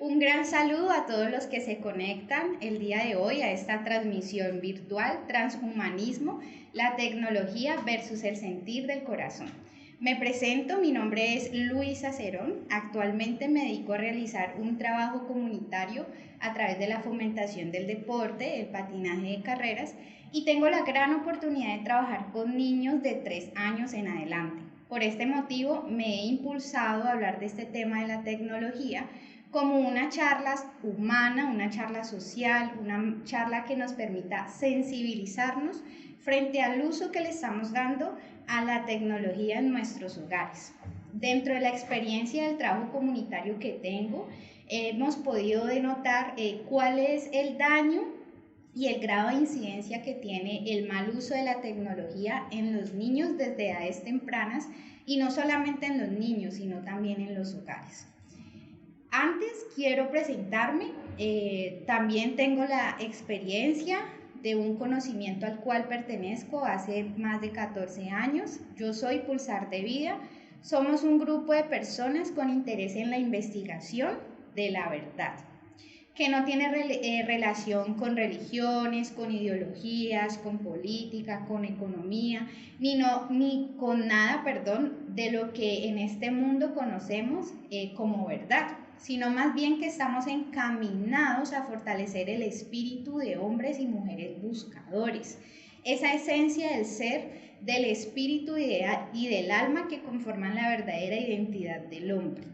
Un gran saludo a todos los que se conectan el día de hoy a esta transmisión virtual Transhumanismo, la tecnología versus el sentir del corazón. Me presento, mi nombre es Luisa Cerón. Actualmente me dedico a realizar un trabajo comunitario a través de la fomentación del deporte, el patinaje de carreras, y tengo la gran oportunidad de trabajar con niños de 3 años en adelante. Por este motivo me he impulsado a hablar de este tema de la tecnología como una charla humana, una charla social, una charla que nos permita sensibilizarnos frente al uso que le estamos dando a la tecnología en nuestros hogares. Dentro de la experiencia del trabajo comunitario que tengo, hemos podido denotar cuál es el daño y el grado de incidencia que tiene el mal uso de la tecnología en los niños desde edades tempranas, y no solamente en los niños, sino también en los hogares. Antes quiero presentarme, también tengo la experiencia de un conocimiento al cual pertenezco hace más de 14 años. Yo soy Pulsar de Vida. Somos un grupo de personas con interés en la investigación de la verdad, que no tiene relación con religiones, con ideologías, con política, con economía, ni con nada, de lo que en este mundo conocemos como verdad, sino más bien que estamos encaminados a fortalecer el espíritu de hombres y mujeres buscadores, esa esencia del ser, del espíritu y del alma que conforman la verdadera identidad del hombre,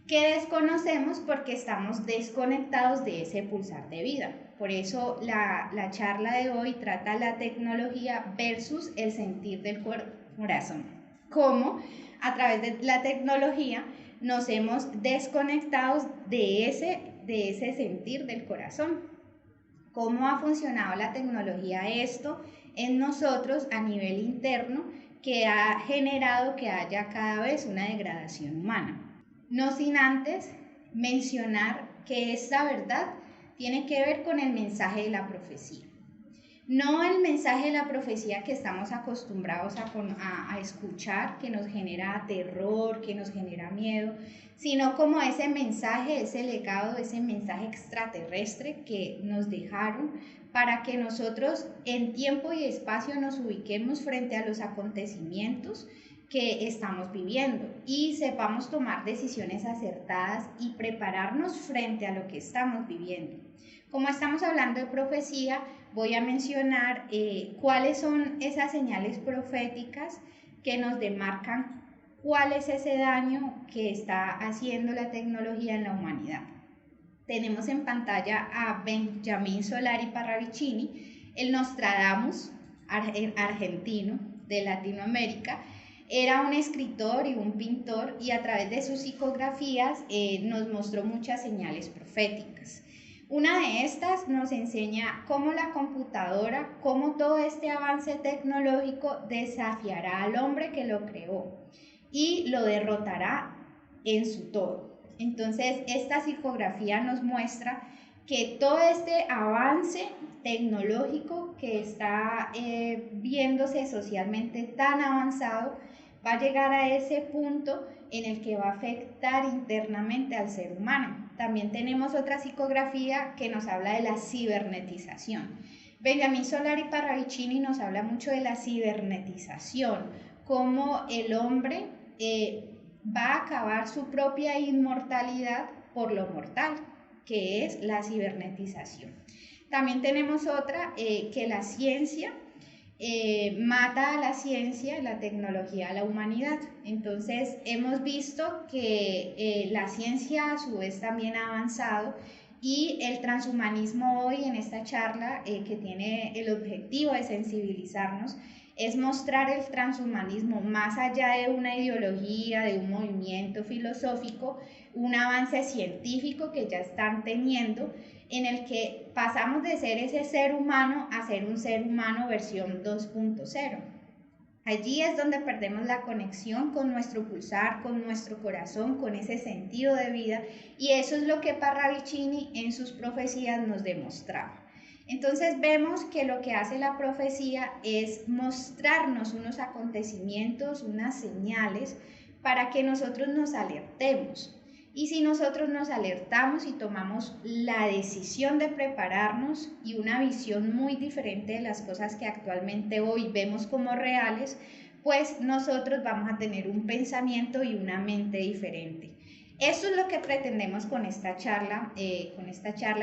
que desconocemos porque estamos desconectados de ese pulsar de vida. Por eso la charla de hoy trata la tecnología versus el sentir del corazón. Cómo a través de la tecnología nos hemos desconectado de ese sentir del corazón. Cómo ha funcionado la tecnología esto en nosotros a nivel interno, que ha generado que haya cada vez una degradación humana. No sin antes mencionar que esta verdad tiene que ver con el mensaje de la profecía. No el mensaje de la profecía que estamos acostumbrados a escuchar, que nos genera terror, que nos genera miedo, sino como ese mensaje, ese legado, ese mensaje extraterrestre que nos dejaron para que nosotros en tiempo y espacio nos ubiquemos frente a los acontecimientos que estamos viviendo y sepamos tomar decisiones acertadas y prepararnos frente a lo que estamos viviendo. Como estamos hablando de profecía, voy a mencionar cuáles son esas señales proféticas que nos demarcan cuál es ese daño que está haciendo la tecnología en la humanidad. Tenemos en pantalla a Benjamín Solari Parravicini, el Nostradamus argentino de Latinoamérica. Era un escritor y un pintor, y a través de sus psicografías nos mostró muchas señales proféticas. Una de estas nos enseña cómo la computadora, cómo todo este avance tecnológico desafiará al hombre que lo creó y lo derrotará en su todo. Entonces, esta psicografía nos muestra que todo este avance tecnológico que está viéndose socialmente tan avanzado va a llegar a ese punto en el que va a afectar internamente al ser humano. También tenemos otra psicografía que nos habla de la cibernetización. Benjamín Solari Parravicini nos habla mucho de la cibernetización, cómo el hombre va a acabar su propia inmortalidad por lo mortal, que es la cibernetización. También tenemos otra, que la ciencia mata a la ciencia, la tecnología a la humanidad. Entonces hemos visto que la ciencia a su vez también ha avanzado, y el transhumanismo hoy en esta charla, que tiene el objetivo de sensibilizarnos, es mostrar el transhumanismo más allá de una ideología, de un movimiento filosófico, un avance científico que ya están teniendo, en el que pasamos de ser ese ser humano a ser un ser humano versión 2.0. Allí es donde perdemos la conexión con nuestro pulsar, con nuestro corazón, con ese sentido de vida, y eso es lo que Parravicini en sus profecías nos demostraba. Entonces vemos que lo que hace la profecía es mostrarnos unos acontecimientos, unas señales, para que nosotros nos alertemos. Y si nosotros nos alertamos y tomamos la decisión de prepararnos y una visión muy diferente de las cosas que actualmente hoy vemos como reales, pues nosotros vamos a tener un pensamiento y una mente diferente. Eso es lo que pretendemos con esta charla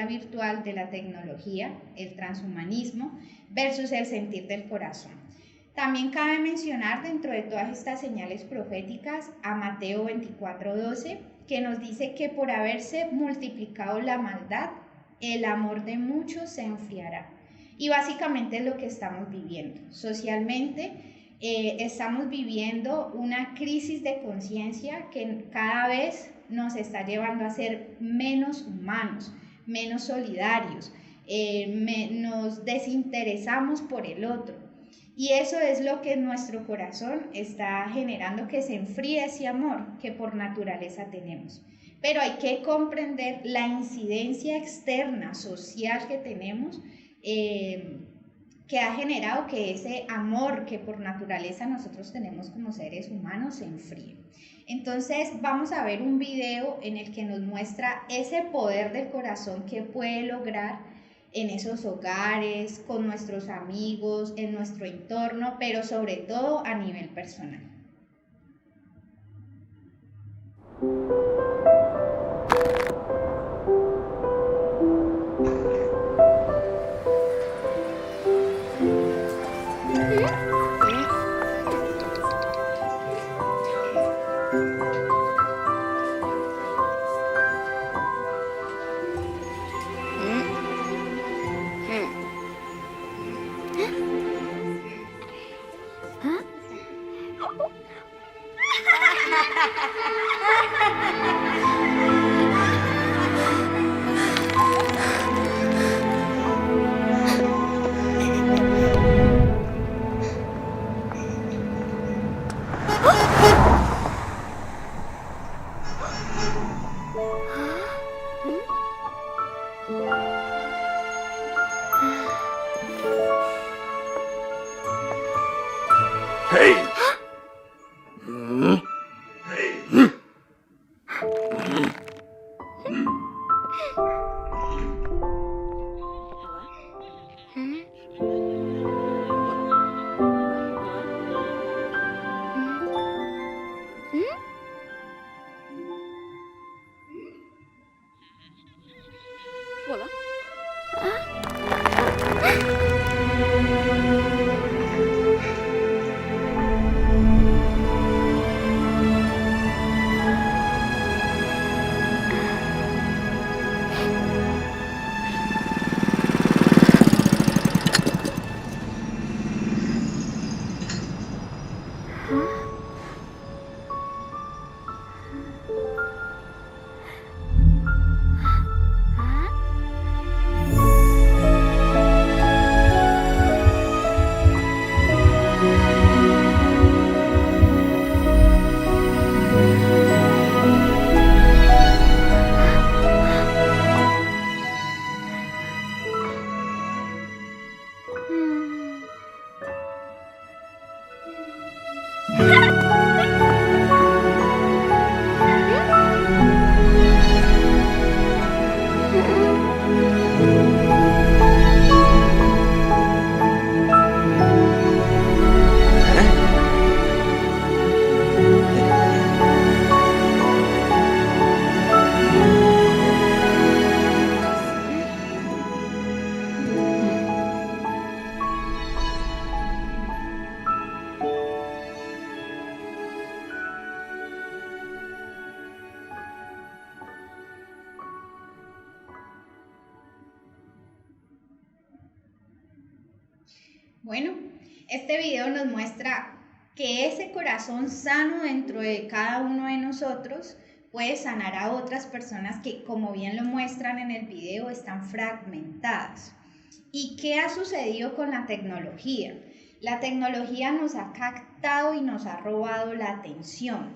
virtual de la tecnología, el transhumanismo versus el sentir del corazón. También cabe mencionar dentro de todas estas señales proféticas a Mateo 24:12, que nos dice que por haberse multiplicado la maldad, el amor de muchos se enfriará. Y básicamente es lo que estamos viviendo. Socialmente estamos viviendo una crisis de conciencia que cada vez nos está llevando a ser menos humanos, menos solidarios, nos desinteresamos por el otro. Y eso es lo que en nuestro corazón está generando que se enfríe ese amor que por naturaleza tenemos. Pero hay que comprender la incidencia externa, social que tenemos, que ha generado que ese amor que por naturaleza nosotros tenemos como seres humanos se enfríe. Entonces vamos a ver un video en el que nos muestra ese poder del corazón que puede lograr en esos hogares, con nuestros amigos, en nuestro entorno, pero sobre todo a nivel personal. Bueno, este video nos muestra que ese corazón sano dentro de cada uno de nosotros puede sanar a otras personas que, como bien lo muestran en el video, están fragmentadas. ¿Y qué ha sucedido con la tecnología? La tecnología nos ha captado y nos ha robado la atención,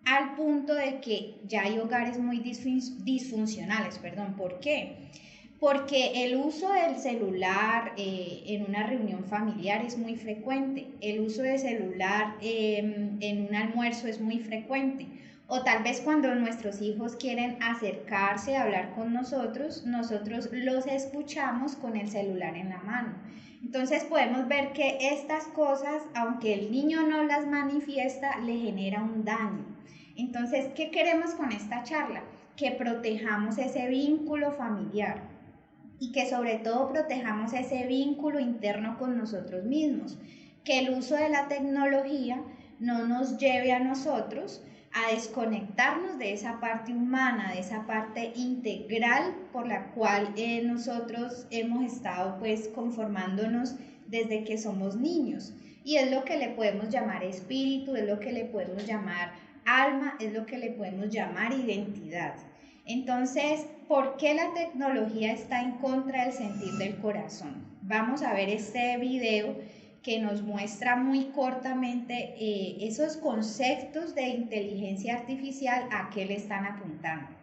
al punto de que ya hay hogares muy disfuncionales. ¿Por qué? Porque el uso del celular en una reunión familiar es muy frecuente, el uso de celular en un almuerzo es muy frecuente, o tal vez cuando nuestros hijos quieren acercarse a hablar con nosotros, nosotros los escuchamos con el celular en la mano. Entonces podemos ver que estas cosas, aunque el niño no las manifiesta, le genera un daño. Entonces, ¿qué queremos con esta charla? Que protejamos ese vínculo familiar y que sobre todo protejamos ese vínculo interno con nosotros mismos, que el uso de la tecnología no nos lleve a nosotros a desconectarnos de esa parte humana, de esa parte integral por la cual nosotros hemos estado pues conformándonos desde que somos niños. Y es lo que le podemos llamar espíritu, es lo que le podemos llamar alma, es lo que le podemos llamar identidad. Entonces, ¿por qué la tecnología está en contra del sentir del corazón? Vamos a ver este video que nos muestra muy cortamente esos conceptos de inteligencia artificial a qué le están apuntando.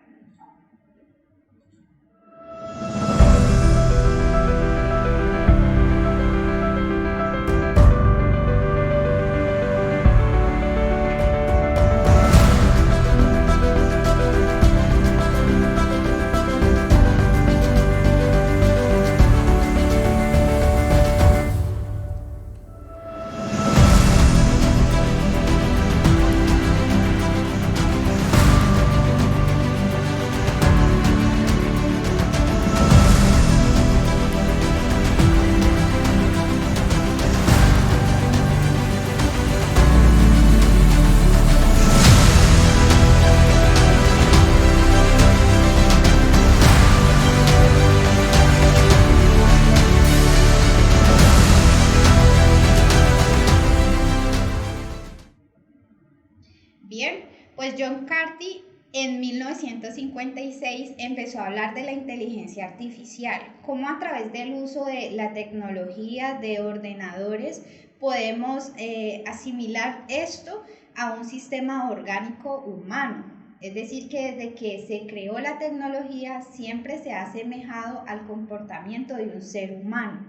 Bien, pues John Carty en 1956 empezó a hablar de la inteligencia artificial, cómo a través del uso de la tecnología de ordenadores podemos asimilar esto a un sistema orgánico humano. Es decir, que desde que se creó la tecnología siempre se ha asemejado al comportamiento de un ser humano.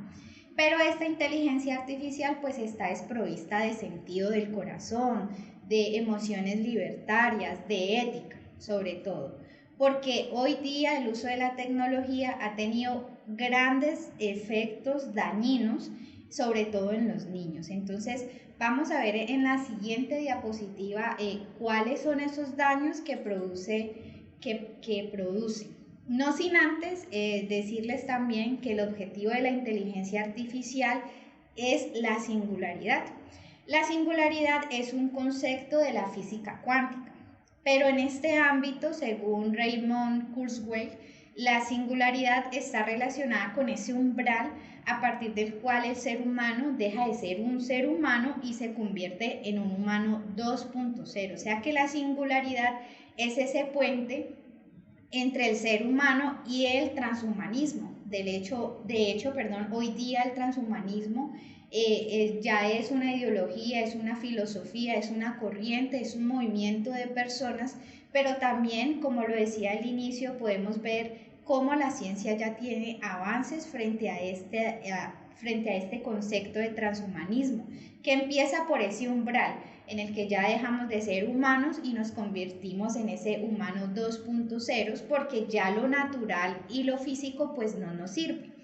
Pero esta inteligencia artificial pues está desprovista de sentido del corazón, de emociones libertarias, de ética, sobre todo. Porque hoy día el uso de la tecnología ha tenido grandes efectos dañinos, sobre todo en los niños. Entonces, vamos a ver en la siguiente diapositiva cuáles son esos daños que produce. No sin antes decirles también que el objetivo de la inteligencia artificial es la singularidad. La singularidad es un concepto de la física cuántica, pero en este ámbito, según Raymond Kurzweil, la singularidad está relacionada con ese umbral a partir del cual el ser humano deja de ser un ser humano y se convierte en un humano 2.0. O sea que la singularidad es ese puente entre el ser humano y el transhumanismo. De hecho, hoy día el transhumanismo ya es una ideología, es una filosofía, es una corriente, es un movimiento de personas, pero también, como lo decía al inicio, podemos ver cómo la ciencia ya tiene avances frente a este concepto de transhumanismo, que empieza por ese umbral en el que ya dejamos de ser humanos y nos convertimos en ese humano 2.0, porque ya lo natural y lo físico pues no nos sirve.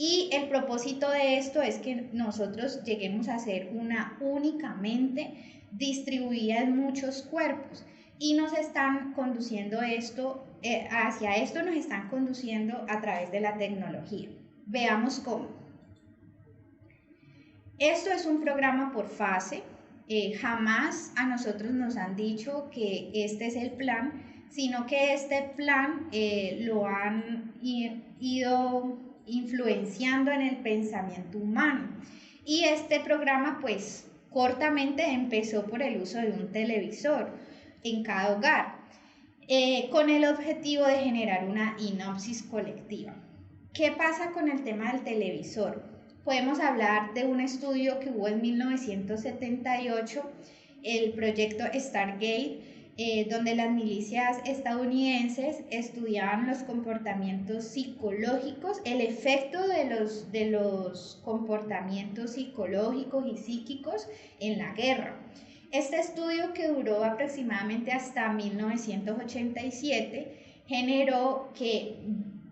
Y el propósito de esto es que nosotros lleguemos a ser una única mente distribuida en muchos cuerpos, y nos están conduciendo hacia esto nos están conduciendo a través de la tecnología. Veamos cómo. Esto es un programa por fase. Jamás a nosotros nos han dicho que este es el plan, sino que este plan lo han ido influenciando en el pensamiento humano. Y este programa, pues, cortamente empezó por el uso de un televisor en cada hogar, con el objetivo de generar una hipnosis colectiva. ¿Qué pasa con el tema del televisor? Podemos hablar de un estudio que hubo en 1978, el proyecto Stargate, donde las milicias estadounidenses estudiaban los comportamientos psicológicos, el efecto de los comportamientos psicológicos y psíquicos en la guerra. Este estudio, que duró aproximadamente hasta 1987, generó que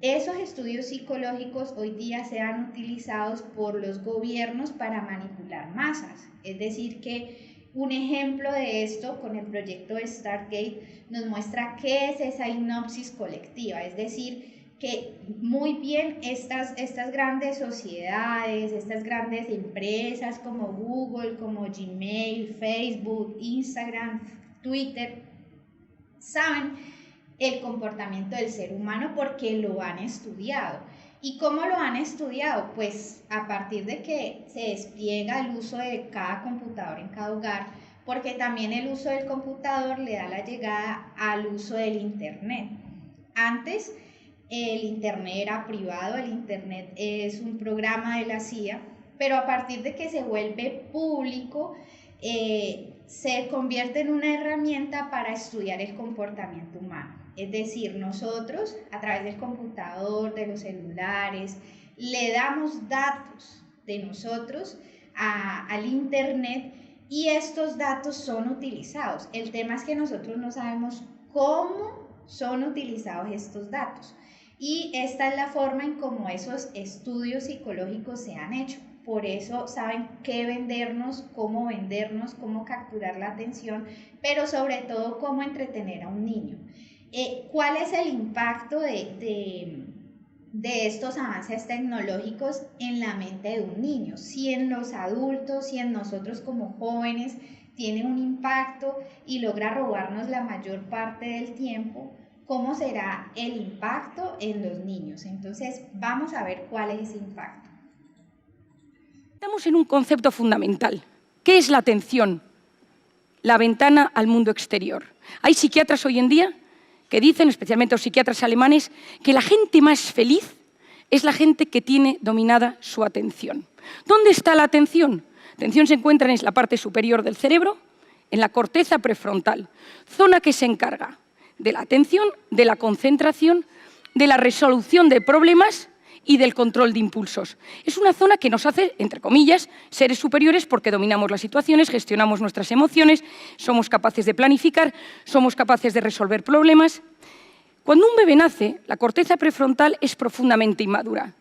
esos estudios psicológicos hoy día sean utilizados por los gobiernos para manipular masas. Es decir, que un ejemplo de esto con el proyecto de Stargate nos muestra qué es esa hipnosis colectiva, es decir, que muy bien estas grandes sociedades, estas grandes empresas como Google, como Gmail, Facebook, Instagram, Twitter, saben el comportamiento del ser humano porque lo han estudiado. ¿Y cómo lo han estudiado? Pues a partir de que se despliega el uso de cada computador en cada hogar, porque también el uso del computador le da la llegada al uso del Internet. Antes el Internet era privado, el Internet es un programa de la CIA, pero a partir de que se vuelve público, se convierte en una herramienta para estudiar el comportamiento humano. Es decir, nosotros a través del computador, de los celulares, le damos datos de nosotros al Internet y estos datos son utilizados. El tema es que nosotros no sabemos cómo son utilizados estos datos. Y esta es la forma en cómo esos estudios psicológicos se han hecho. Por eso saben qué vendernos, cómo capturar la atención, pero sobre todo cómo entretener a un niño. ¿Cuál es el impacto de estos avances tecnológicos en la mente de un niño? Si en los adultos, si en nosotros como jóvenes tiene un impacto y logra robarnos la mayor parte del tiempo, ¿cómo será el impacto en los niños? Entonces, vamos a ver cuál es ese impacto. Estamos en un concepto fundamental. ¿Qué es la atención? La ventana al mundo exterior. Hay psiquiatras hoy en día que dicen, especialmente los psiquiatras alemanes, que la gente más feliz es la gente que tiene dominada su atención. ¿Dónde está la atención? La atención se encuentra en la parte superior del cerebro, en la corteza prefrontal, zona que se encarga de la atención, de la concentración, de la resolución de problemas y del control de impulsos. Es una zona que nos hace, entre comillas, seres superiores porque dominamos las situaciones, gestionamos nuestras emociones, somos capaces de planificar, somos capaces de resolver problemas. Cuando un bebé nace, la corteza prefrontal es profundamente inmadura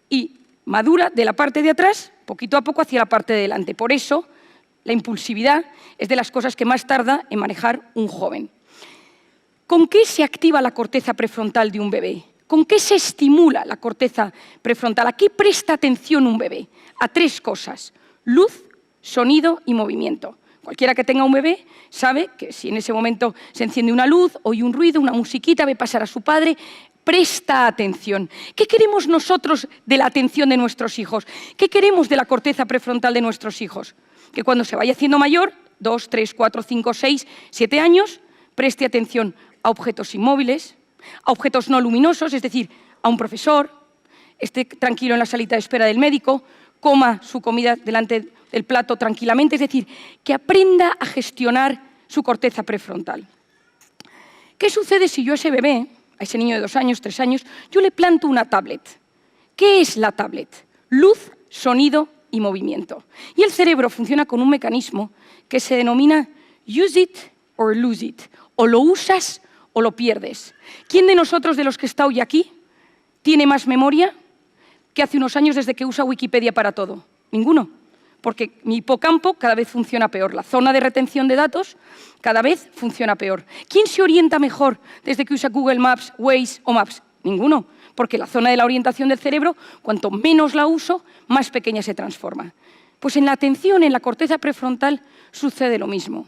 y madura de la parte de atrás, poquito a poco, hacia la parte de delante. Por eso, la impulsividad es de las cosas que más tarda en manejar un joven. ¿Con qué se activa la corteza prefrontal de un bebé? ¿Con qué se estimula la corteza prefrontal? ¿A qué presta atención un bebé? A tres cosas: luz, sonido y movimiento. Cualquiera que tenga un bebé sabe que si en ese momento se enciende una luz, oye un ruido, una musiquita, ve pasar a su padre, presta atención. ¿Qué queremos nosotros de la atención de nuestros hijos? ¿Qué queremos de la corteza prefrontal de nuestros hijos? Que cuando se vaya haciendo mayor, 2, 3, 4, 5, 6, 7 años, preste atención a objetos inmóviles, a objetos no luminosos, es decir, a un profesor, esté tranquilo en la salita de espera del médico, coma su comida delante del plato tranquilamente, es decir, que aprenda a gestionar su corteza prefrontal. ¿Qué sucede si yo a ese bebé, a ese niño de 2 años, 3 años, yo le planto una tablet? ¿Qué es la tablet? Luz, sonido y movimiento. Y el cerebro funciona con un mecanismo que se denomina use it or lose it. O lo usas o lo pierdes. ¿Quién de nosotros, de los que está hoy aquí, tiene más memoria que hace unos años desde que usa Wikipedia para todo? Ninguno, porque mi hipocampo cada vez funciona peor. La zona de retención de datos cada vez funciona peor. ¿Quién se orienta mejor desde que usa Google Maps, Waze o Maps? Ninguno, porque la zona de la orientación del cerebro, cuanto menos la uso, más pequeña se transforma. Pues en la atención, en la corteza prefrontal, sucede lo mismo.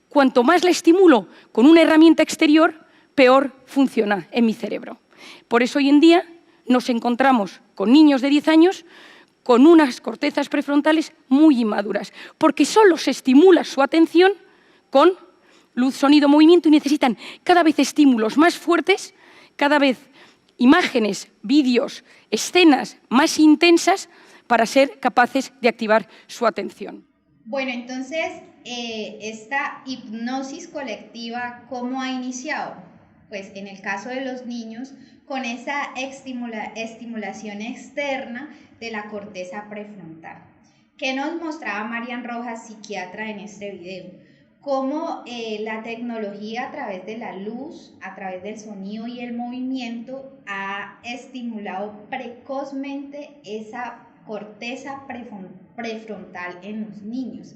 Cuanto más la estimulo con una herramienta exterior, peor funciona en mi cerebro. Por eso hoy en día nos encontramos con niños de 10 años con unas cortezas prefrontales muy inmaduras, porque solo se estimula su atención con luz, sonido, movimiento y necesitan cada vez estímulos más fuertes, cada vez imágenes, vídeos, escenas más intensas para ser capaces de activar su atención. Bueno, entonces, esta hipnosis colectiva, ¿cómo ha iniciado? Pues en el caso de los niños, con esa estimulación externa de la corteza prefrontal. ¿Qué nos mostraba Marian Rojas, psiquiatra, en este video? Cómo la tecnología a través de la luz, a través del sonido y el movimiento ha estimulado precozmente esa corteza prefrontal en los niños.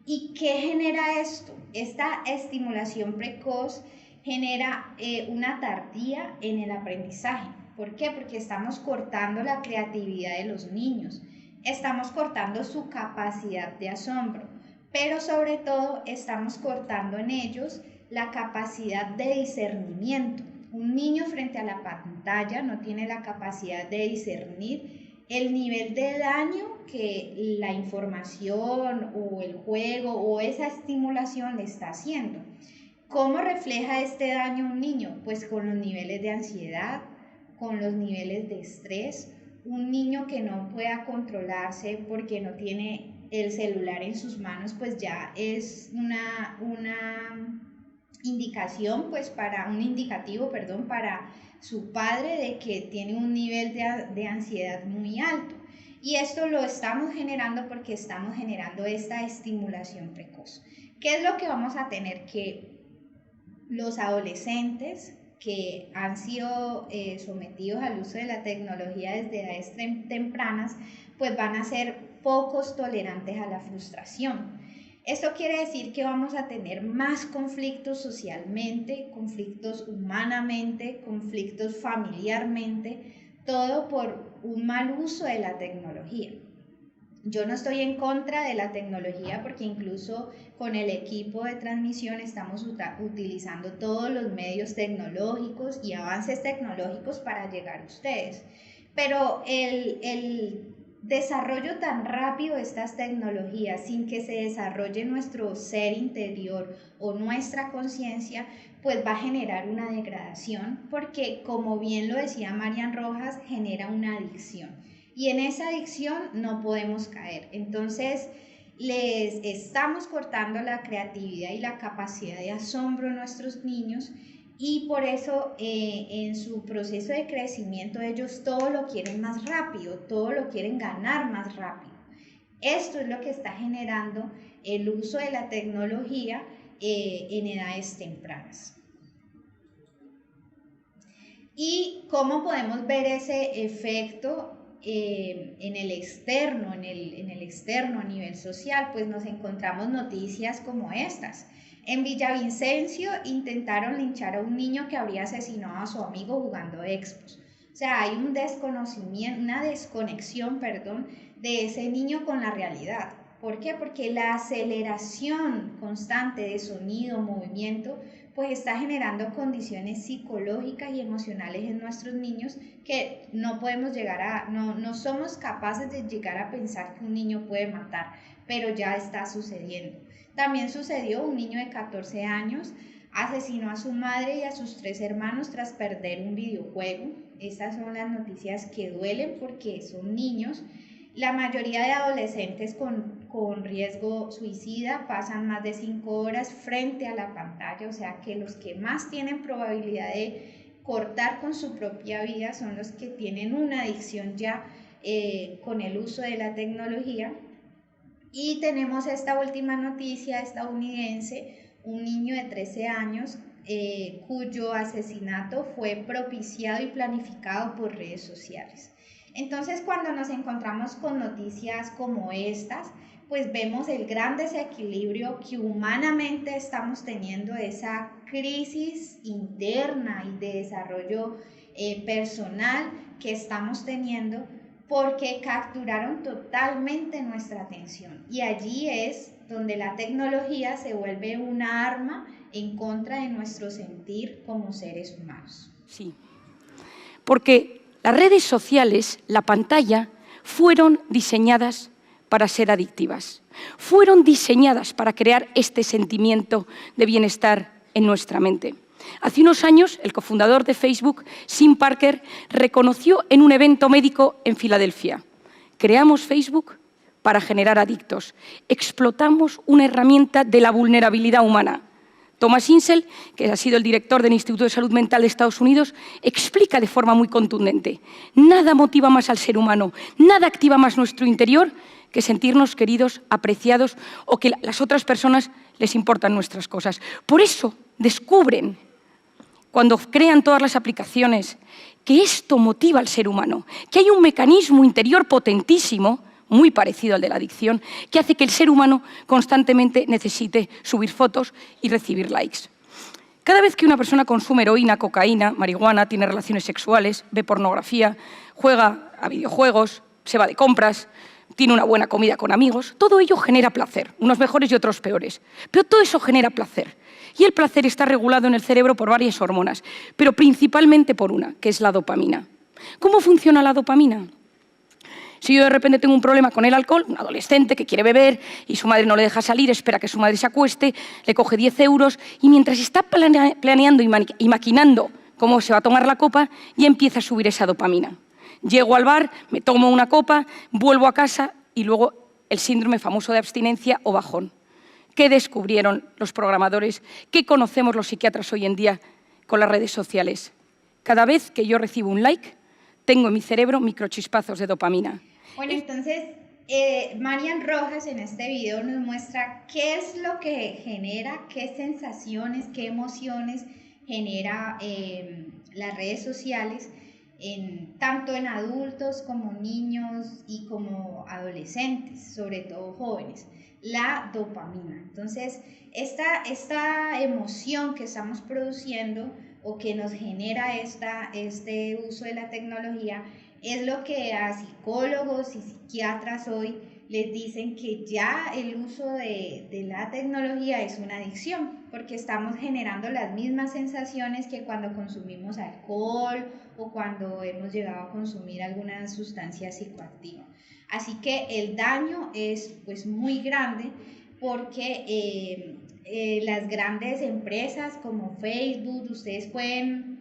¿Y qué genera esto? Esta estimulación precoz genera una tardía en el aprendizaje. ¿Por qué? Porque estamos cortando la creatividad de los niños, estamos cortando su capacidad de asombro, pero sobre todo estamos cortando en ellos la capacidad de discernimiento. Un niño frente a la pantalla no tiene la capacidad de discernir el nivel de daño que la información o el juego o esa estimulación le está haciendo. ¿Cómo refleja este daño un niño? Pues con los niveles de ansiedad, con los niveles de estrés. Un niño que no pueda controlarse porque no tiene el celular en sus manos, pues ya es una indicación, pues un indicativo, para su padre de que tiene un nivel de ansiedad muy alto. Y esto lo estamos generando porque estamos generando esta estimulación precoz. ¿Qué es lo que vamos a tener? Que los adolescentes que han sido sometidos al uso de la tecnología desde edades tempranas, pues van a ser pocos tolerantes a la frustración. Esto quiere decir que vamos a tener más conflictos socialmente, conflictos humanamente, conflictos familiarmente, todo por un mal uso de la tecnología. Yo no estoy en contra de la tecnología porque incluso con el equipo de transmisión estamos utilizando todos los medios tecnológicos y avances tecnológicos para llegar a ustedes. Pero el desarrollo tan rápido de estas tecnologías sin que se desarrolle nuestro ser interior o nuestra conciencia, pues va a generar una degradación porque, como bien lo decía Marian Rojas, genera una adicción. Y en esa adicción no podemos caer. Entonces, les estamos cortando la creatividad y la capacidad de asombro a nuestros niños y por eso en su proceso de crecimiento ellos todo lo quieren más rápido, todo lo quieren ganar más rápido. Esto es lo que está generando el uso de la tecnología en edades tempranas. ¿Y cómo podemos ver ese efecto en el externo, en el externo a nivel social? Pues nos encontramos noticias como estas. En Villavicencio intentaron linchar a un niño que habría asesinado a su amigo jugando Expos. O sea, hay un desconocimiento, una desconexión, de ese niño con la realidad. ¿Por qué? Porque la aceleración constante de sonido, movimiento, pues está generando condiciones psicológicas y emocionales en nuestros niños que no podemos llegar no somos capaces de llegar a pensar que un niño puede matar, pero ya está sucediendo. También sucedió, un niño de 14 años asesinó a su madre y a sus 3 hermanos tras perder un videojuego. Estas son las noticias que duelen porque son niños. La mayoría de adolescentes con riesgo suicida pasan más de 5 horas frente a la pantalla, o sea que los que más tienen probabilidad de cortar con su propia vida son los que tienen una adicción ya con el uso de la tecnología. Y tenemos esta última noticia estadounidense, un niño de 13 años cuyo asesinato fue propiciado y planificado por redes sociales. Entonces, cuando nos encontramos con noticias como estas, pues vemos el gran desequilibrio que humanamente estamos teniendo, esa crisis interna y de desarrollo personal que estamos teniendo, porque capturaron totalmente nuestra atención. Y allí es donde la tecnología se vuelve una arma en contra de nuestro sentir como seres humanos. Sí, porque las redes sociales, la pantalla, fueron diseñadas para ser adictivas. Fueron diseñadas para crear este sentimiento de bienestar en nuestra mente. Hace unos años, el cofundador de Facebook, Tim Parker, reconoció en un evento médico en Filadelfia: creamos Facebook para generar adictos. Explotamos una herramienta de la vulnerabilidad humana. Thomas Insel, que ha sido el director del Instituto de Salud Mental de Estados Unidos, explica de forma muy contundente: nada motiva más al ser humano, nada activa más nuestro interior que sentirnos queridos, apreciados o que las otras personas les importan nuestras cosas. Por eso descubren, cuando crean todas las aplicaciones, que esto motiva al ser humano, que hay un mecanismo interior potentísimo, muy parecido al de la adicción, que hace que el ser humano constantemente necesite subir fotos y recibir likes. Cada vez que una persona consume heroína, cocaína, marihuana, tiene relaciones sexuales, ve pornografía, juega a videojuegos, se va de compras, tiene una buena comida con amigos, todo ello genera placer, unos mejores y otros peores. Pero todo eso genera placer. Y el placer está regulado en el cerebro por varias hormonas, pero principalmente por una, que es la dopamina. ¿Cómo funciona la dopamina? Si yo de repente tengo un problema con el alcohol, un adolescente que quiere beber y su madre no le deja salir, espera que su madre se acueste, le coge 10 euros y mientras está planeando y maquinando cómo se va a tomar la copa, ya empieza a subir esa dopamina. Llego al bar, me tomo una copa, vuelvo a casa y luego el síndrome famoso de abstinencia o bajón. ¿Qué descubrieron los programadores? ¿Qué conocemos los psiquiatras hoy en día con las redes sociales? Cada vez que yo recibo un like, tengo en mi cerebro microchispazos de dopamina. Bueno, entonces, Marian Rojas en este video nos muestra qué es lo que genera, qué sensaciones, qué emociones genera las redes sociales, tanto en adultos como niños y como adolescentes, sobre todo jóvenes. La dopamina. Entonces, esta emoción que estamos produciendo o que nos genera este uso de la tecnología es lo que a psicólogos y psiquiatras hoy les dicen que ya el uso de la tecnología es una adicción, porque estamos generando las mismas sensaciones que cuando consumimos alcohol o cuando hemos llegado a consumir alguna sustancia psicoactiva. Así que el daño es pues muy grande porque las grandes empresas como Facebook, ustedes pueden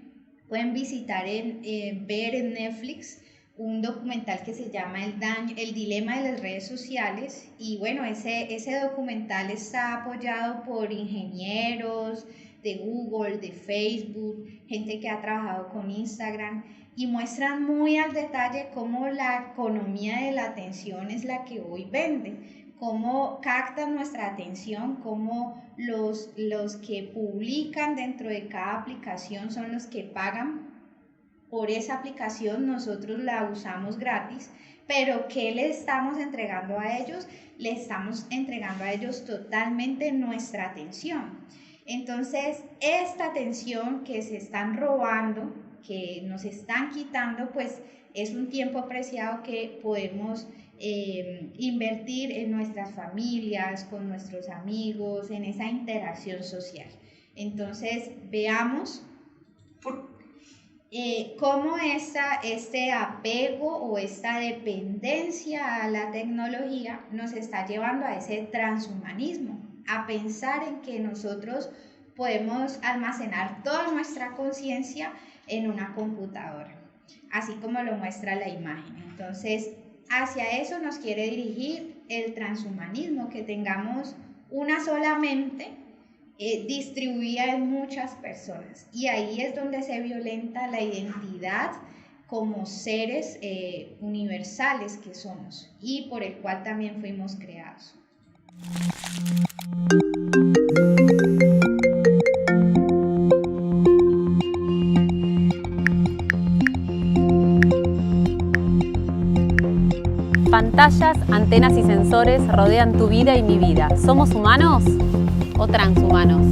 visitar, ver en Netflix un documental que se llama El dilema de las redes sociales, y bueno, ese documental está apoyado por ingenieros de Google, de Facebook, gente que ha trabajado con Instagram, y muestran muy al detalle cómo la economía de la atención es la que hoy vende, cómo captan nuestra atención, cómo los que publican dentro de cada aplicación son los que pagan por esa aplicación, nosotros la usamos gratis, pero ¿qué le estamos entregando a ellos? Le estamos entregando a ellos totalmente nuestra atención. Entonces, esta atención que se están robando, que nos están quitando, pues es un tiempo preciado que podemos invertir en nuestras familias, con nuestros amigos, en esa interacción social. Entonces, veamos cómo este apego o esta dependencia a la tecnología nos está llevando a ese transhumanismo, a pensar en que nosotros podemos almacenar toda nuestra conciencia en una computadora, así como lo muestra la imagen. Entonces, hacia eso nos quiere dirigir el transhumanismo, que tengamos una sola mente distribuida en muchas personas, y ahí es donde se violenta la identidad como seres universales que somos y por el cual también fuimos creados. Pantallas, antenas y sensores rodean tu vida y mi vida. ¿Somos humanos o transhumanos?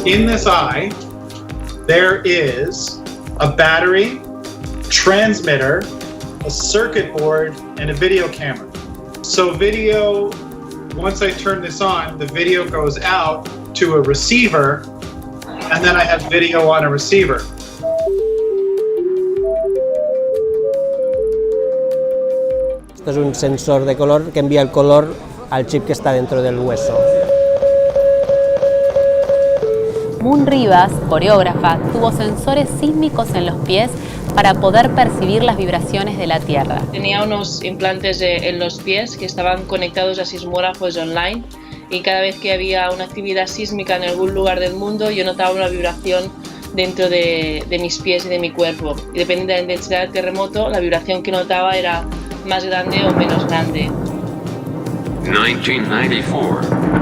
In this eye, there is a battery, transmitter, a circuit board, and a video camera. So video, once I turn this on, the video goes out to a receiver, and then I have video on a receiver. Esto es un sensor de color que envía el color al chip que está dentro del hueso. Moon Rivas, coreógrafa, tuvo sensores sísmicos en los pies para poder percibir las vibraciones de la Tierra. Tenía unos implantes en los pies que estaban conectados a sismógrafos online y cada vez que había una actividad sísmica en algún lugar del mundo yo notaba una vibración dentro de mis pies y de mi cuerpo. Y dependiendo de la intensidad del terremoto, la vibración que notaba era más grande o menos grande. 1994.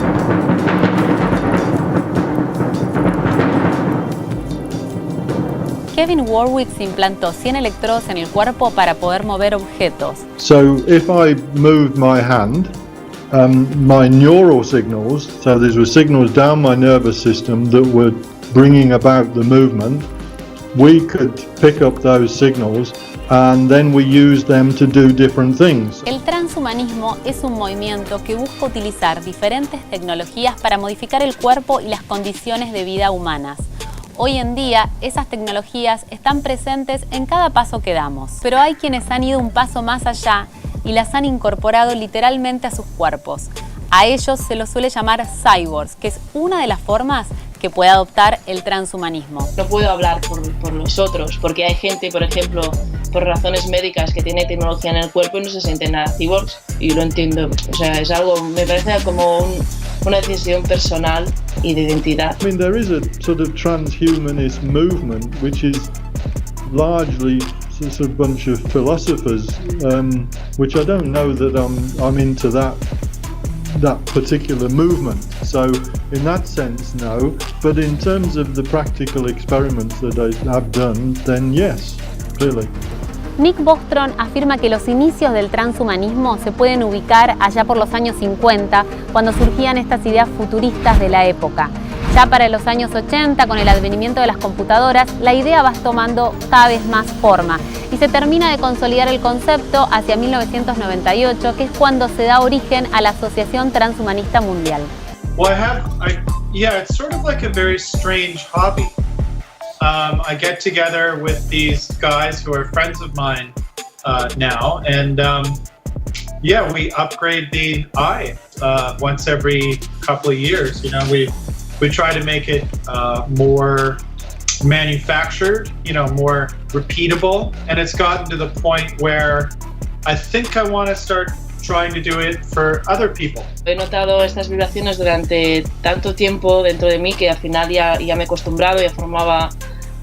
Kevin Warwick se implantó 100 electrodos en el cuerpo para poder mover objetos. So if I moved my hand, my neural signals, so these were signals down my nervous system that were bringing about the movement, we could pick up those signals and then we use them to do different things. El transhumanismo es un movimiento que busca utilizar diferentes tecnologías para modificar el cuerpo y las condiciones de vida humanas. Hoy en día, esas tecnologías están presentes en cada paso que damos, pero hay quienes han ido un paso más allá y las han incorporado literalmente a sus cuerpos. A ellos se los suele llamar cyborgs, que es una de las formas que puede adoptar el transhumanismo. No puedo hablar por los otros, porque hay gente, por ejemplo, por razones médicas que tiene tecnología en el cuerpo y no se sienten nada cyborgs, y lo entiendo. O sea, es algo, me parece como una decisión personal y de identidad. I mean, there is a sort of transhumanist movement which is largely a sort of bunch of philosophers, which I don't know that I'm into that particular movement. So in that sense, no. But in terms of the practical experiments that I have done, then yes, clearly. Nick Bostrom afirma que los inicios del transhumanismo se pueden ubicar allá por los años 50, cuando surgían estas ideas futuristas de la época. Ya para los años 80, con el advenimiento de las computadoras, la idea va tomando cada vez más forma y se termina de consolidar el concepto hacia 1998, que es cuando se da origen a la Asociación Transhumanista Mundial. Well, it's sort of like a very strange hobby. I get together with these guys who are friends of mine now, and we upgrade the eye once every couple of years. You know, we try to make it more manufactured, more repeatable, and it's gotten to the point where I think I want to start trying to do it for other people. He notado estas vibraciones durante tanto tiempo dentro de mí que al final ya me he acostumbrado, ya formaba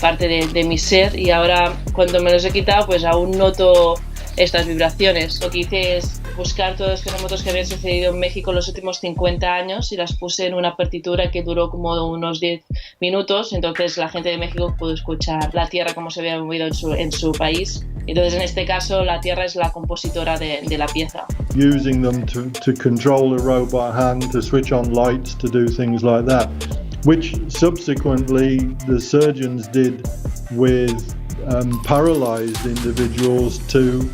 parte de mi ser, y ahora cuando me los he quitado pues aún noto estas vibraciones. Lo que hice es buscar todos los terremotos que habían sucedido en México en los últimos 50 años y las puse en una partitura que duró como unos 10 minutos, entonces la gente de México pudo escuchar la Tierra como se había movido en su país. Entonces en este caso la Tierra es la compositora de la pieza. Using them to control a robot hand, to switch on lights, to do things like that, which subsequently the surgeons did with paralyzed individuals to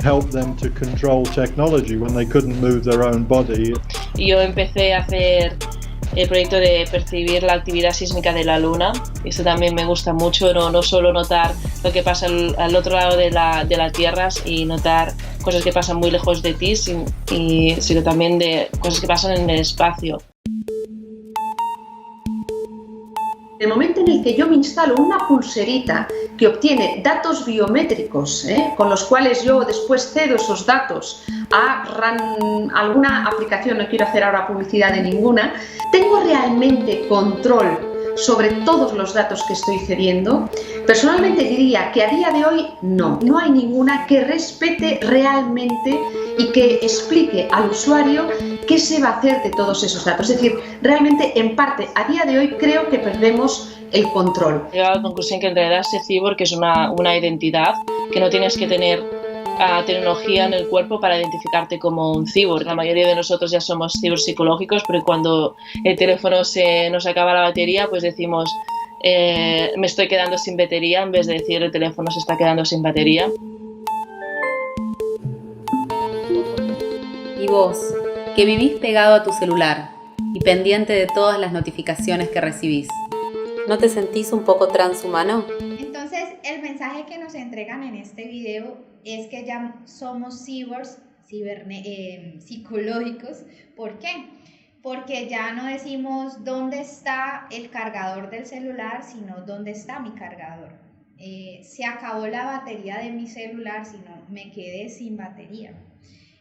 help them to control technology when they couldn't move their own body. Y yo empecé a hacer el proyecto de percibir la actividad sísmica de la Luna. Eso también me gusta mucho, no solo notar lo que pasa al otro lado de la Tierra y notar cosas que pasan muy lejos de ti, sino también de cosas que pasan en el espacio. El momento en el que yo me instalo una pulserita que obtiene datos biométricos, con los cuales yo después cedo esos datos a alguna aplicación, no quiero hacer ahora publicidad de ninguna, ¿tengo realmente control sobre todos los datos que estoy cediendo? Personalmente diría que a día de hoy no hay ninguna que respete realmente y que explique al usuario qué se va a hacer de todos esos datos. Es decir, realmente en parte a día de hoy creo que perdemos el control. He llegado a la conclusión que en realidad ser cyborg es una identidad, que no tienes que tener tecnología en el cuerpo para identificarte como un cyborg. La mayoría de nosotros ya somos cyborgs psicológicos, pero cuando el teléfono nos acaba la batería, pues decimos me estoy quedando sin batería, en vez de decir el teléfono se está quedando sin batería. Y vos, que vivís pegado a tu celular y pendiente de todas las notificaciones que recibís, ¿no te sentís un poco transhumano? Entonces, el mensaje que nos entregan en este video es que ya somos cyborgs psicológicos. ¿Por qué? porque ya no decimos dónde está el cargador del celular, sino dónde está mi cargador. Se acabó la batería de mi celular, sino me quedé sin batería.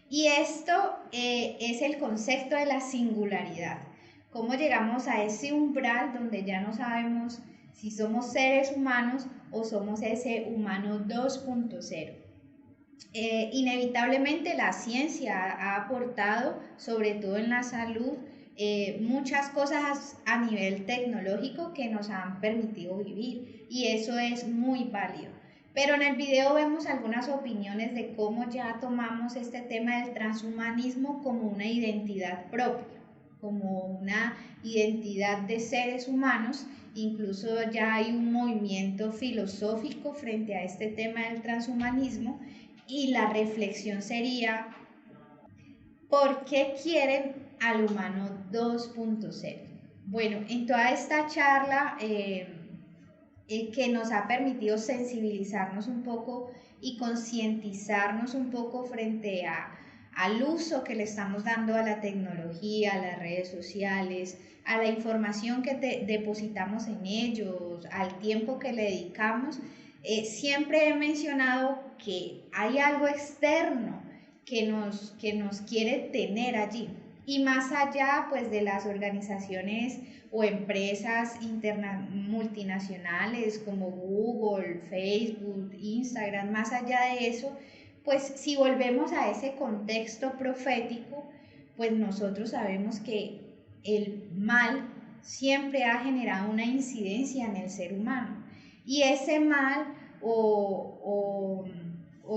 Y esto es el concepto de la singularidad. ¿Cómo llegamos a ese umbral donde ya no sabemos si somos seres humanos o somos ese humano 2.0? Inevitablemente la ciencia ha aportado, sobre todo en la salud, muchas cosas a nivel tecnológico que nos han permitido vivir, y eso es muy válido. Pero en el video vemos algunas opiniones de cómo ya tomamos este tema del transhumanismo como una identidad propia, como una identidad de seres humanos. Incluso ya hay un movimiento filosófico frente a este tema del transhumanismo, y la reflexión sería: ¿por qué quieren al humano 2.0? Bueno, en toda esta charla que nos ha permitido sensibilizarnos un poco y concientizarnos un poco frente al uso que le estamos dando a la tecnología, a las redes sociales, a la información que depositamos en ellos, al tiempo que le dedicamos, siempre he mencionado que hay algo externo que nos quiere tener allí. Y más allá, pues, de las organizaciones o empresas multinacionales como Google, Facebook, Instagram, más allá de eso, pues si volvemos a ese contexto profético, pues nosotros sabemos que el mal siempre ha generado una incidencia en el ser humano. Y ese mal o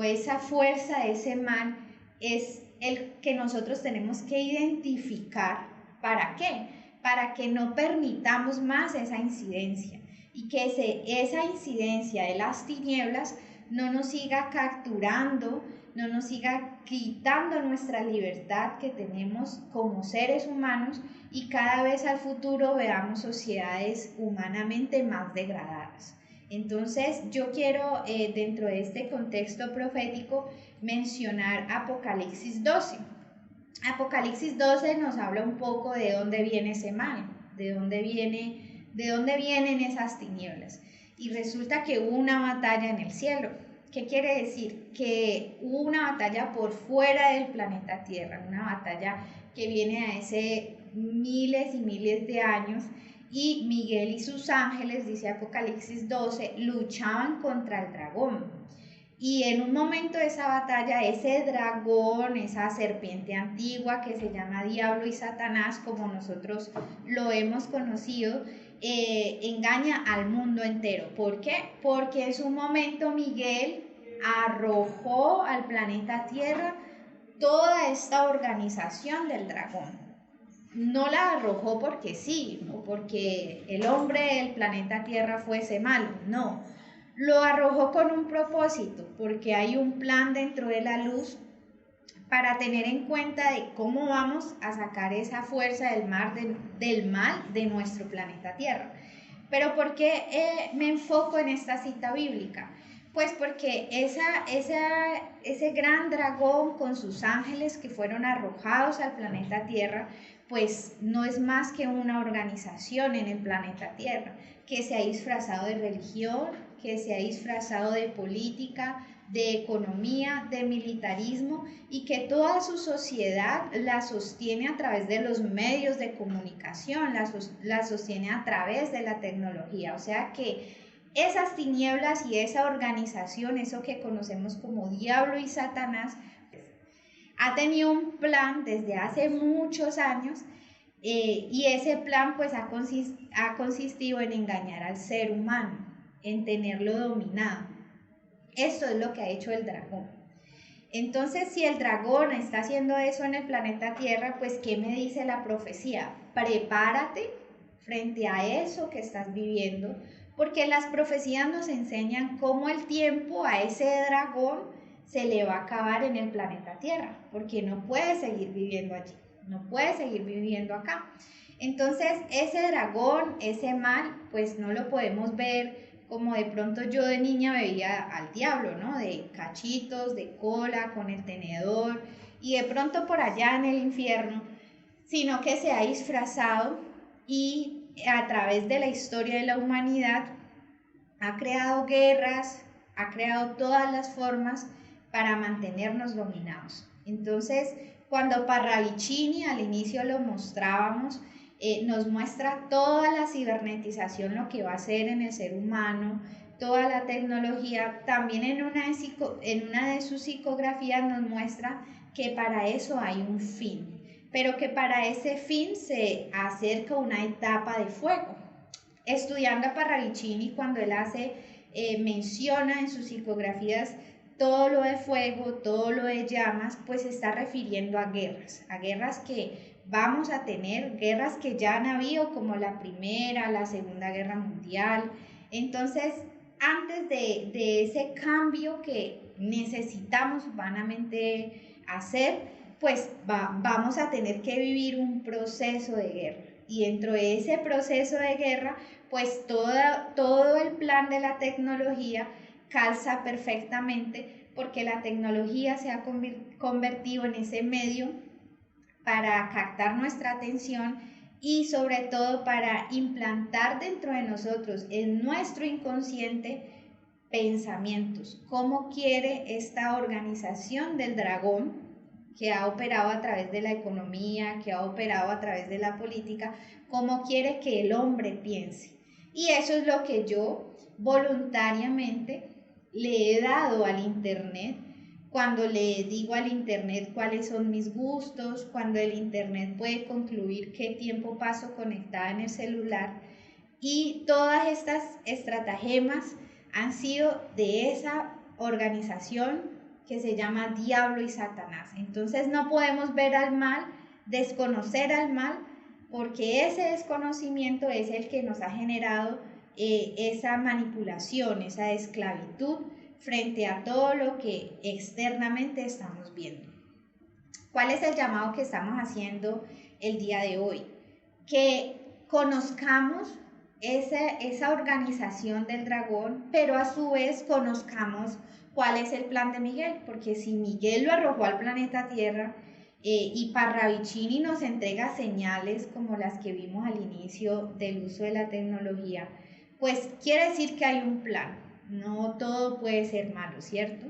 esa fuerza de ese mal es el que nosotros tenemos que identificar. ¿Para qué? Para que no permitamos más esa incidencia, y que esa incidencia de las tinieblas no nos siga capturando, no nos siga quitando nuestra libertad que tenemos como seres humanos, y cada vez al futuro veamos sociedades humanamente más degradadas. Entonces yo quiero, dentro de este contexto profético, mencionar Apocalipsis 12. Apocalipsis 12 nos habla un poco de dónde viene ese mal, de dónde vienen esas tinieblas. Y resulta que hubo una batalla en el cielo. ¿Qué quiere decir? Que hubo una batalla por fuera del planeta Tierra, una batalla que viene a ese miles y miles de años, y Miguel y sus ángeles, dice Apocalipsis 12, luchaban contra el dragón. Y en un momento de esa batalla, ese dragón, esa serpiente antigua que se llama Diablo y Satanás, como nosotros lo hemos conocido, engaña al mundo entero. ¿Por qué? Porque en su momento Miguel arrojó al planeta Tierra toda esta organización del dragón. No la arrojó porque sí, o porque el hombre del planeta Tierra fuese malo, no. Lo arrojó con un propósito, porque hay un plan dentro de la luz para tener en cuenta de cómo vamos a sacar esa fuerza del mal de nuestro planeta Tierra. Pero ¿por qué me enfoco en esta cita bíblica? Pues porque ese gran dragón con sus ángeles que fueron arrojados al planeta Tierra, pues no es más que una organización en el planeta Tierra, que se ha disfrazado de religión, que se ha disfrazado de política, de economía, de militarismo, y que toda su sociedad la sostiene a través de los medios de comunicación, la sostiene a través de la tecnología. O sea que esas tinieblas y esa organización, eso que conocemos como Diablo y Satanás, ha tenido un plan desde hace muchos años, y ese plan pues ha consistido en engañar al ser humano, en tenerlo dominado. Esto es lo que ha hecho el dragón. Entonces, si el dragón está haciendo eso en el planeta Tierra, pues ¿qué me dice la profecía? Prepárate frente a eso que estás viviendo, porque las profecías nos enseñan cómo el tiempo a ese dragón se le va a acabar en el planeta Tierra, porque no puede seguir viviendo allí, no puede seguir viviendo acá. Entonces, ese dragón, ese mal, pues no lo podemos ver como de pronto yo de niña veía al diablo, ¿no? De cachitos, de cola, con el tenedor, y de pronto por allá en el infierno, sino que se ha disfrazado y a través de la historia de la humanidad ha creado guerras, ha creado todas las formas para mantenernos dominados. Entonces, cuando Parravicini al inicio lo mostrábamos, nos muestra toda la cibernetización, lo que va a hacer en el ser humano, toda la tecnología. También en una de sus psicografías nos muestra que para eso hay un fin, pero que para ese fin se acerca una etapa de fuego. Estudiando a Parravicini, cuando él menciona en sus psicografías todo lo de fuego, todo lo de llamas, pues se está refiriendo a guerras que vamos a tener, guerras que ya han habido, como la Primera, la Segunda Guerra Mundial. Entonces, antes de ese cambio que necesitamos vanamente hacer, pues vamos a tener que vivir un proceso de guerra. Y dentro de ese proceso de guerra, pues todo el plan de la tecnología calza perfectamente, porque la tecnología se ha convertido en ese medio para captar nuestra atención y sobre todo para implantar dentro de nosotros, en nuestro inconsciente, pensamientos. ¿Cómo quiere esta organización del dragón, que ha operado a través de la economía, que ha operado a través de la política, cómo quiere que el hombre piense? Y eso es lo que yo voluntariamente le he dado al Internet, cuando le digo al Internet cuáles son mis gustos, cuando el Internet puede concluir qué tiempo paso conectada en el celular. Y todas estas estratagemas han sido de esa organización que se llama Diablo y Satanás. Entonces no podemos ver al mal, desconocer al mal, porque ese desconocimiento es el que nos ha generado esa manipulación, esa esclavitud frente a todo lo que externamente estamos viendo. ¿Cuál es el llamado que estamos haciendo el día de hoy? Que conozcamos esa organización del dragón, pero a su vez conozcamos cuál es el plan de Miguel, porque si Miguel lo arrojó al planeta Tierra y Parravicini nos entrega señales como las que vimos al inicio del uso de la tecnología, pues quiere decir que hay un plan. No todo puede ser malo, ¿cierto?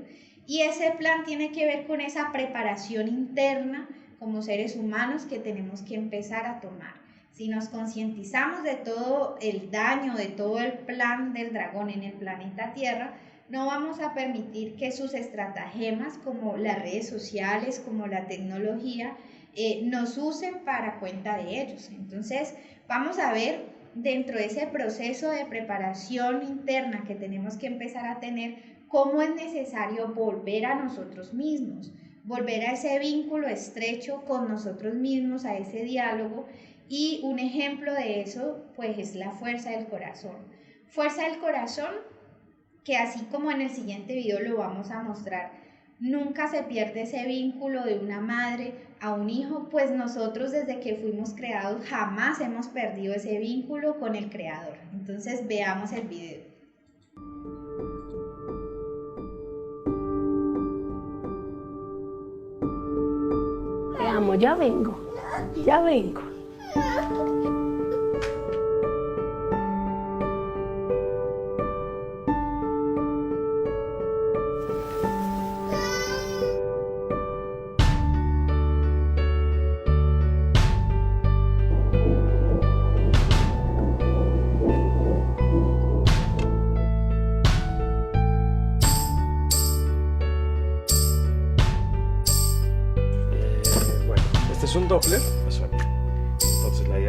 Y ese plan tiene que ver con esa preparación interna como seres humanos que tenemos que empezar a tomar. Si nos concientizamos de todo el daño, de todo el plan del dragón en el planeta Tierra, no vamos a permitir que sus estratagemas como las redes sociales, como la tecnología, nos usen para cuenta de ellos. Entonces, vamos a ver dentro de ese proceso de preparación interna que tenemos que empezar a tener, cómo es necesario volver a nosotros mismos, volver a ese vínculo estrecho con nosotros mismos, a ese diálogo. Y un ejemplo de eso, pues, es la fuerza del corazón. Fuerza del corazón, que así como en el siguiente video lo vamos a mostrar, nunca se pierde ese vínculo de una madre a un hijo, pues nosotros desde que fuimos creados jamás hemos perdido ese vínculo con el Creador. Entonces veamos el video. Te amo, ya vengo, ya vengo. Es un Doppler, eso. Entonces la idea.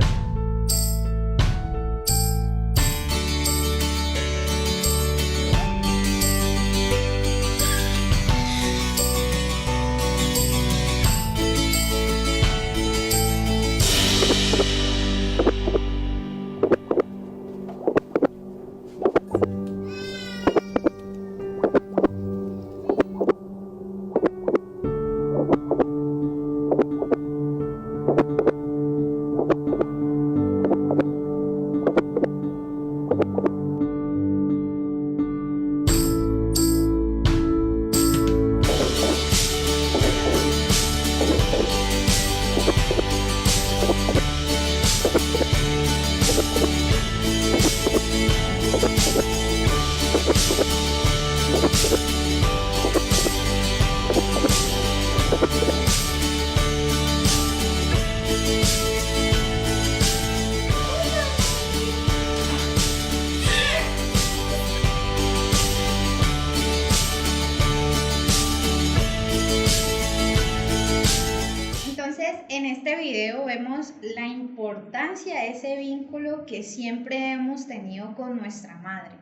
Entonces, en este video vemos la importancia de ese vínculo que siempre hemos tenido con nuestra madre.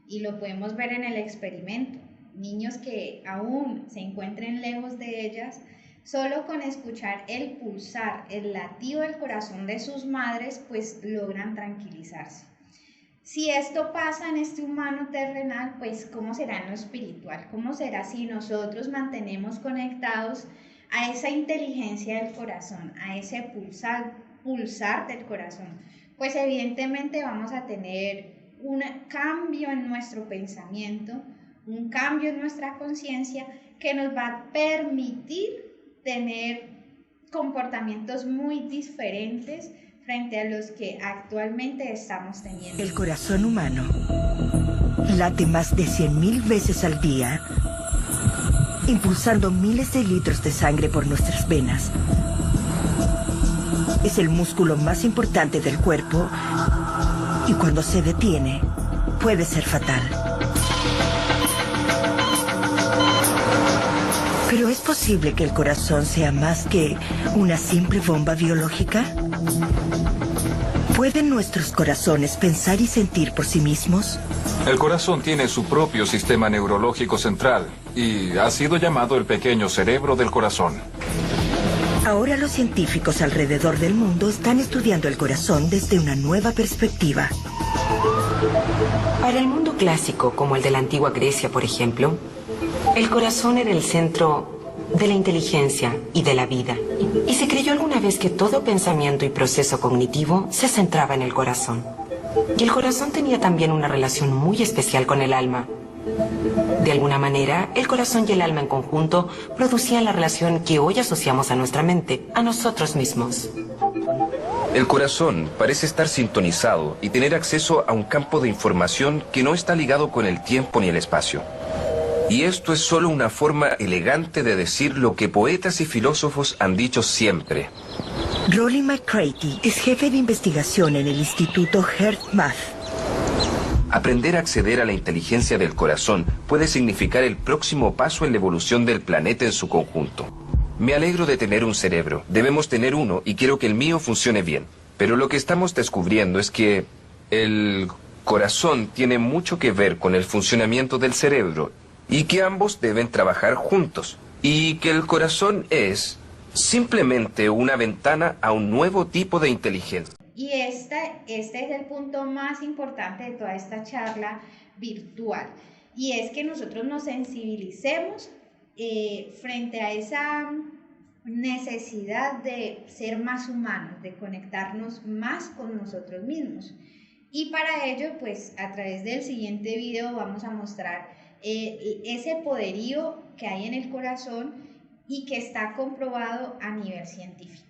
Y lo podemos ver en el experimento. Niños que aún se encuentren lejos de ellas, solo con escuchar el pulsar, el latido del corazón de sus madres, pues logran tranquilizarse. Si esto pasa en este humano terrenal, pues ¿cómo será en lo espiritual? ¿Cómo será si nosotros mantenemos conectados a esa inteligencia del corazón, a ese pulsar del corazón? Pues evidentemente vamos a tener un cambio en nuestro pensamiento, un cambio en nuestra conciencia que nos va a permitir tener comportamientos muy diferentes frente a los que actualmente estamos teniendo. El corazón humano late más de 100.000 veces al día, impulsando miles de litros de sangre por nuestras venas. Es el músculo más importante del cuerpo y cuando se detiene, puede ser fatal. ¿Pero es posible que el corazón sea más que una simple bomba biológica? ¿Pueden nuestros corazones pensar y sentir por sí mismos? El corazón tiene su propio sistema neurológico central y ha sido llamado el pequeño cerebro del corazón. Ahora los científicos alrededor del mundo están estudiando el corazón desde una nueva perspectiva. Para el mundo clásico, como el de la antigua Grecia, por ejemplo, el corazón era el centro de la inteligencia y de la vida. Y se creyó alguna vez que todo pensamiento y proceso cognitivo se centraba en el corazón. Y el corazón tenía también una relación muy especial con el alma. De alguna manera, el corazón y el alma en conjunto producían la relación que hoy asociamos a nuestra mente, a nosotros mismos. El corazón parece estar sintonizado y tener acceso a un campo de información que no está ligado con el tiempo ni el espacio. Y esto es solo una forma elegante de decir lo que poetas y filósofos han dicho siempre. Rolly McCarthy es jefe de investigación en el Instituto HeartMath. Aprender a acceder a la inteligencia del corazón puede significar el próximo paso en la evolución del planeta en su conjunto. Me alegro de tener un cerebro. Debemos tener uno y quiero que el mío funcione bien. Pero lo que estamos descubriendo es que el corazón tiene mucho que ver con el funcionamiento del cerebro y que ambos deben trabajar juntos. Y que el corazón es simplemente una ventana a un nuevo tipo de inteligencia. Y este es el punto más importante de toda esta charla virtual. Y es que nosotros nos sensibilicemos frente a esa necesidad de ser más humanos, de conectarnos más con nosotros mismos. Y para ello, pues a través del siguiente video vamos a mostrar ese poderío que hay en el corazón y que está comprobado a nivel científico.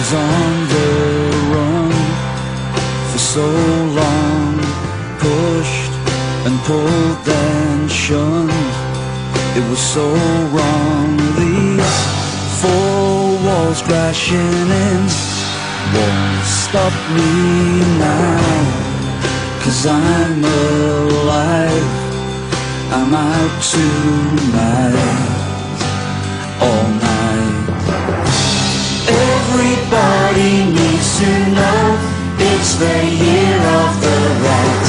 is on the run for so long, pushed and pulled and shunned. It was so wrong. These four walls crashing in won't stop me now, 'cause I'm alive. I'm out tonight, all night. Everybody needs to know it's the year of the rat.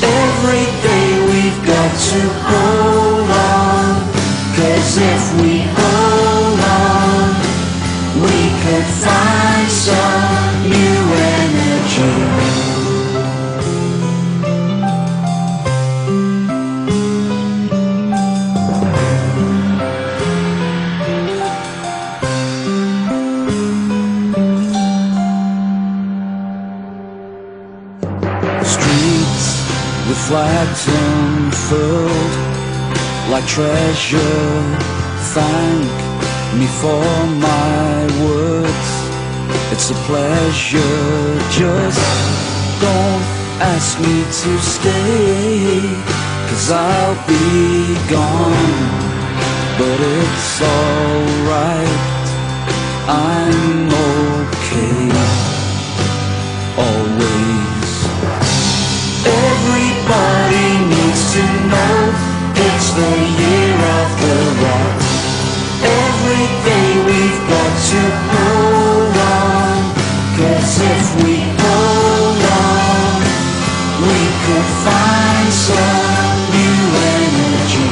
Every day we've got to hold on, 'cause if we hold on, we could find some new energy. with flags unfurled like treasure. Thank me for my words, it's a pleasure. Just don't ask me to stay, 'cause I'll be gone, but it's alright, I'm okay, always. Everybody needs to know it's the year of the rat. Every day we've got to hold on, 'cause if we hold on, we could find some new energy.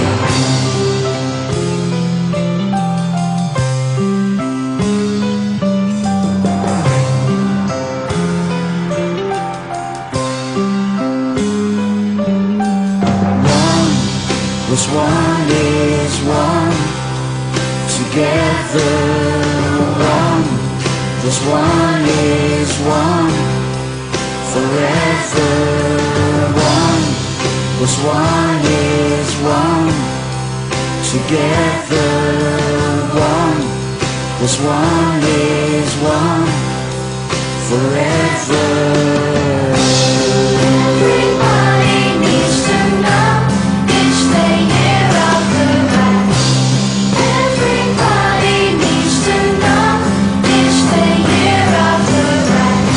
Plus one is one, together one. Plus one is one, forever one. Plus one is one, together one. Plus one is one, forever. Everybody needs to know it's the year of the rat. Everybody needs to know it's the year of the rat.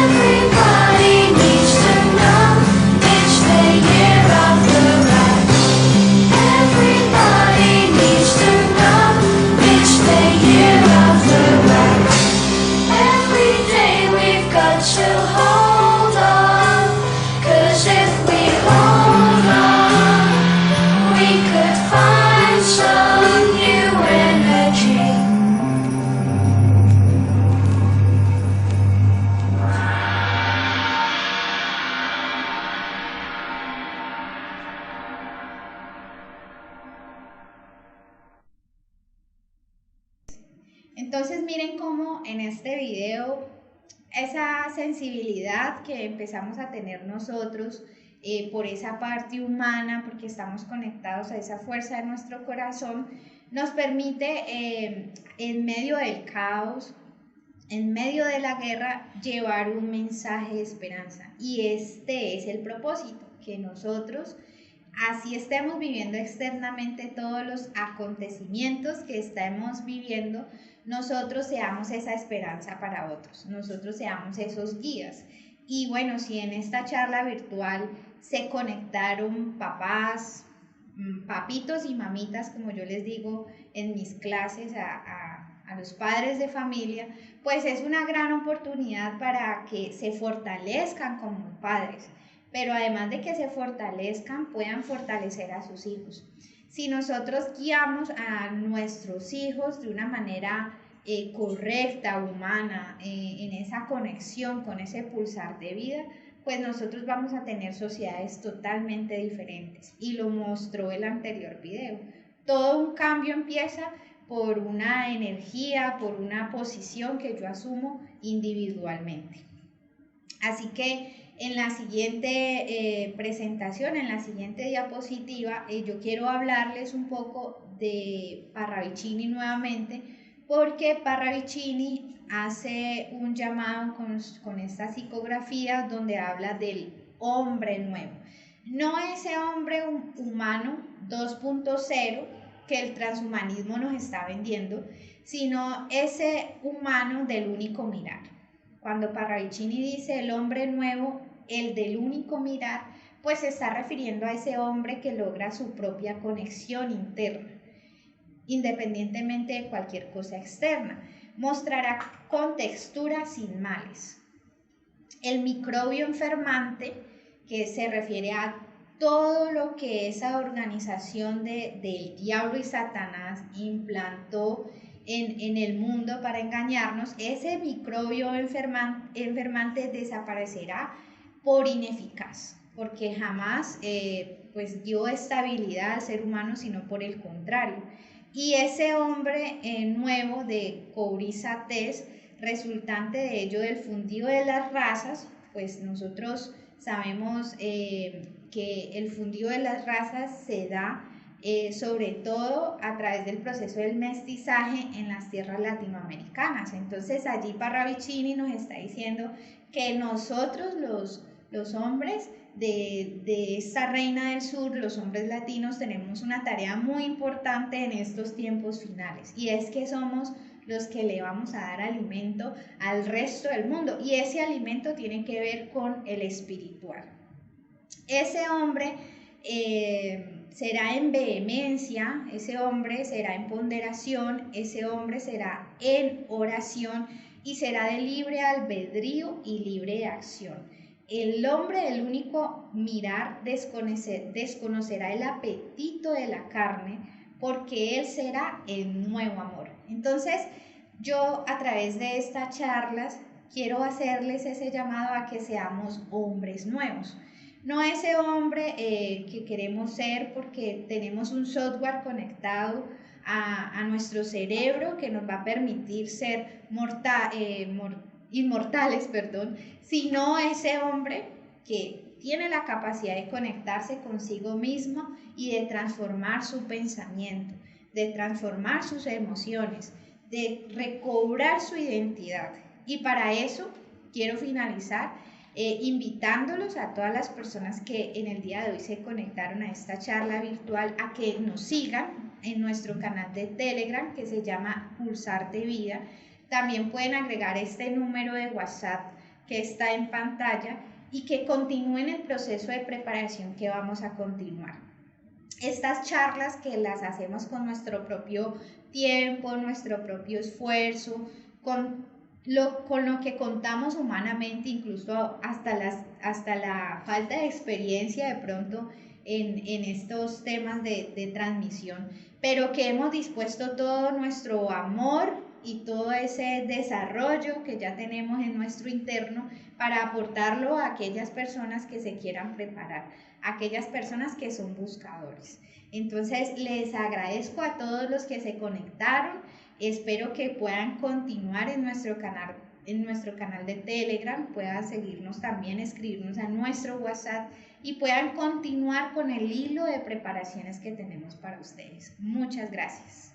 Everybody needs to know it's the year of the rat. Everybody needs to know it's the year of the rat. Every day we've got to hold on, 'cause if we hold on, we could find some new energy. Entonces miren cómo en este video esa sensibilidad que empezamos a tener nosotros por esa parte humana, porque estamos conectados a esa fuerza de nuestro corazón, nos permite en medio del caos, en medio de la guerra, llevar un mensaje de esperanza. Y este es el propósito, que nosotros, así estemos viviendo externamente todos los acontecimientos que estamos viviendo, nosotros seamos esa esperanza para otros, nosotros seamos esos guías. Y bueno, si en esta charla virtual se conectaron papás, papitos y mamitas, como yo les digo en mis clases a los padres de familia, pues es una gran oportunidad para que se fortalezcan como padres, pero además de que se fortalezcan, puedan fortalecer a sus hijos. Si nosotros guiamos a nuestros hijos de una manera correcta, humana, en esa conexión con ese pulsar de vida, pues nosotros vamos a tener sociedades totalmente diferentes. Y lo mostró el anterior video. Todo un cambio empieza por una energía, por una posición que yo asumo individualmente. Así que en la siguiente presentación, en la siguiente diapositiva, yo quiero hablarles un poco de Parravicini nuevamente, porque Parravicini hace un llamado con esta psicografía donde habla del hombre nuevo. No ese hombre humano 2.0 que el transhumanismo nos está vendiendo, sino ese humano del único mirar. Cuando Parravicini dice el hombre nuevo, el del único mirar, pues se está refiriendo a ese hombre que logra su propia conexión interna, independientemente de cualquier cosa externa. Mostrará contextura sin males. El microbio enfermante, que se refiere a todo lo que esa organización del diablo y Satanás implantó en el mundo para engañarnos, ese microbio enfermante desaparecerá por ineficaz, porque jamás pues dio estabilidad al ser humano, sino por el contrario. Y ese hombre nuevo de Couriza-Test, resultante de ello del fundido de las razas, pues nosotros Sabemos que el fundido de las razas se da sobre todo a través del proceso del mestizaje en las tierras latinoamericanas. Entonces allí Parravicini nos está diciendo que nosotros los hombres de esta reina del sur, los hombres latinos, tenemos una tarea muy importante en estos tiempos finales, y es que somos los que le vamos a dar alimento al resto del mundo, y ese alimento tiene que ver con el espiritual. Ese hombre será en vehemencia, ese hombre será en ponderación, ese hombre será en oración y será de libre albedrío y libre acción. El hombre del único mirar desconocerá el apetito de la carne, porque él será el nuevo amor. Entonces, yo a través de estas charlas quiero hacerles ese llamado a que seamos hombres nuevos. No ese hombre que queremos ser porque tenemos un software conectado a nuestro cerebro que nos va a permitir ser inmortales, sino ese hombre que tiene la capacidad de conectarse consigo mismo y de transformar su pensamiento, de transformar sus emociones, de recobrar su identidad. Y para eso quiero finalizar invitándolos a todas las personas que en el día de hoy se conectaron a esta charla virtual a que nos sigan en nuestro canal de Telegram, que se llama Pulsar de Vida. También pueden agregar este número de WhatsApp que está en pantalla y que continúen el proceso de preparación que vamos a continuar. Estas charlas que las hacemos con nuestro propio tiempo, nuestro propio esfuerzo, con lo que contamos humanamente, incluso hasta la falta de experiencia de pronto en estos temas de transmisión, pero que hemos dispuesto todo nuestro amor y todo ese desarrollo que ya tenemos en nuestro interno para aportarlo a aquellas personas que se quieran preparar, a aquellas personas que son buscadores. Entonces les agradezco a todos los que se conectaron. Espero que puedan continuar en nuestro canal de Telegram, puedan seguirnos también, escribirnos a nuestro WhatsApp y puedan continuar con el hilo de preparaciones que tenemos para ustedes. Muchas gracias.